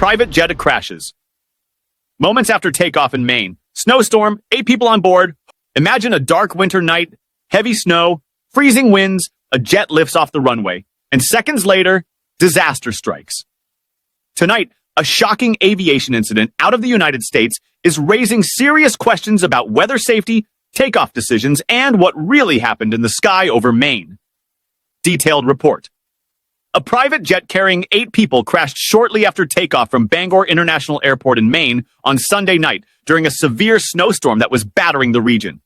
private jet crashes. Moments after takeoff in Maine, snowstorm, 8 people on board. Imagine a dark winter night, heavy snow, freezing winds, a jet lifts off the runway, and seconds later, disaster strikes. Tonight, a shocking aviation incident out of the United States is raising serious questions about weather safety, takeoff decisions, and what really happened in the sky over Maine. Detailed report. A private jet carrying 8 people crashed shortly after takeoff from Bangor International Airport in Maine on Sunday night during a severe snowstorm that was battering the region.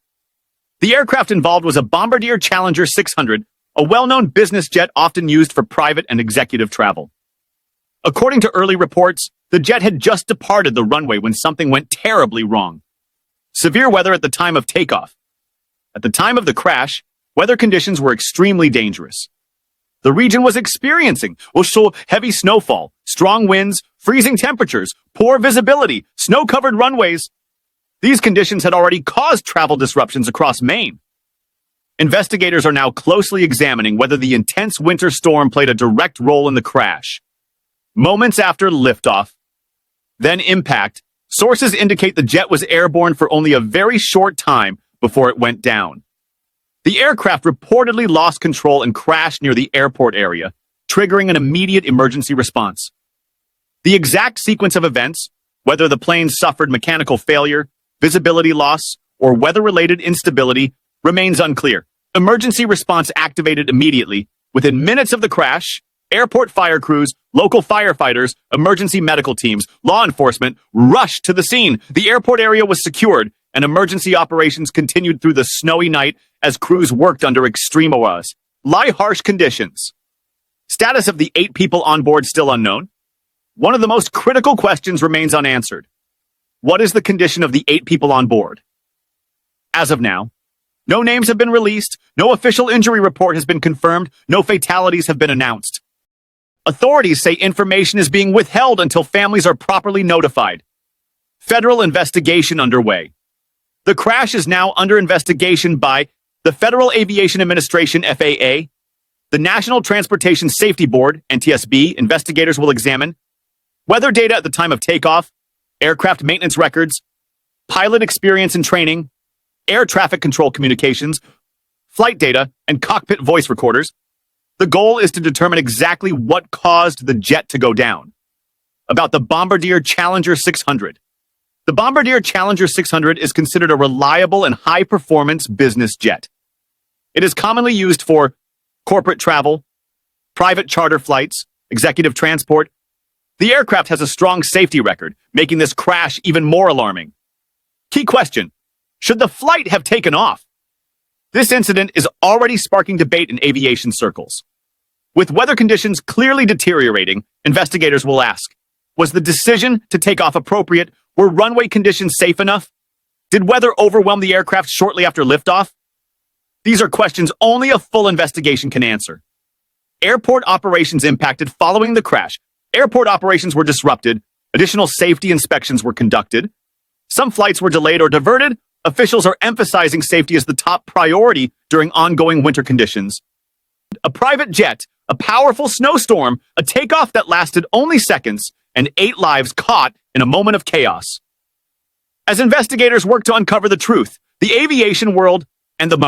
The aircraft involved was a Bombardier Challenger 600, a well-known business jet often used for private and executive travel. According to early reports, the jet had just departed the runway when something went terribly wrong. Severe weather at the time of takeoff. At the time of the crash, weather conditions were extremely dangerous. The region was experiencing heavy snowfall, strong winds, freezing temperatures, poor visibility, snow-covered runways. These conditions had already caused travel disruptions across Maine. Investigators are now closely examining whether the intense winter storm played a direct role in the crash. Moments after liftoff, then impact, sources indicate the jet was airborne for only a very short time before it went down. The aircraft reportedly lost control and crashed near the airport area, triggering an immediate emergency response. The exact sequence of events, whether the plane suffered mechanical failure, visibility loss, or weather-related instability, remains unclear. Emergency response activated immediately. Within minutes of the crash, airport fire crews, local firefighters, emergency medical teams, law enforcement rushed to the scene. The airport area was secured, and emergency operations continued through the snowy night as crews worked under extreme harsh conditions. Status of the 8 people on board still unknown. One of the most critical questions remains unanswered. What is the condition of the 8 people on board? As of now, no names have been released, no official injury report has been confirmed, no fatalities have been announced. Authorities say information is being withheld until families are properly notified. Federal investigation underway. The crash is now under investigation by the Federal Aviation Administration, FAA, the National Transportation Safety Board, NTSB. Investigators will examine weather data at the time of takeoff, aircraft maintenance records, pilot experience and training, air traffic control communications, flight data, and cockpit voice recorders. The goal is to determine exactly what caused the jet to go down. About the Bombardier Challenger 600. The Bombardier Challenger 600 is considered a reliable and high-performance business jet. It is commonly used for corporate travel, private charter flights, executive transport. The aircraft has a strong safety record, making this crash even more alarming. Key question: should the flight have taken off? This incident is already sparking debate in aviation circles. With weather conditions clearly deteriorating, investigators will ask, was the decision to take off appropriate? Were runway conditions safe enough? Did weather overwhelm the aircraft shortly after liftoff? These are questions only a full investigation can answer. Airport operations impacted following the crash. Airport operations were disrupted. Additional safety inspections were conducted. Some flights were delayed or diverted. Officials are emphasizing safety as the top priority during ongoing winter conditions. A private jet, a powerful snowstorm, a takeoff that lasted only seconds, and 8 lives caught in a moment of chaos. As investigators work to uncover the truth, the aviation world and the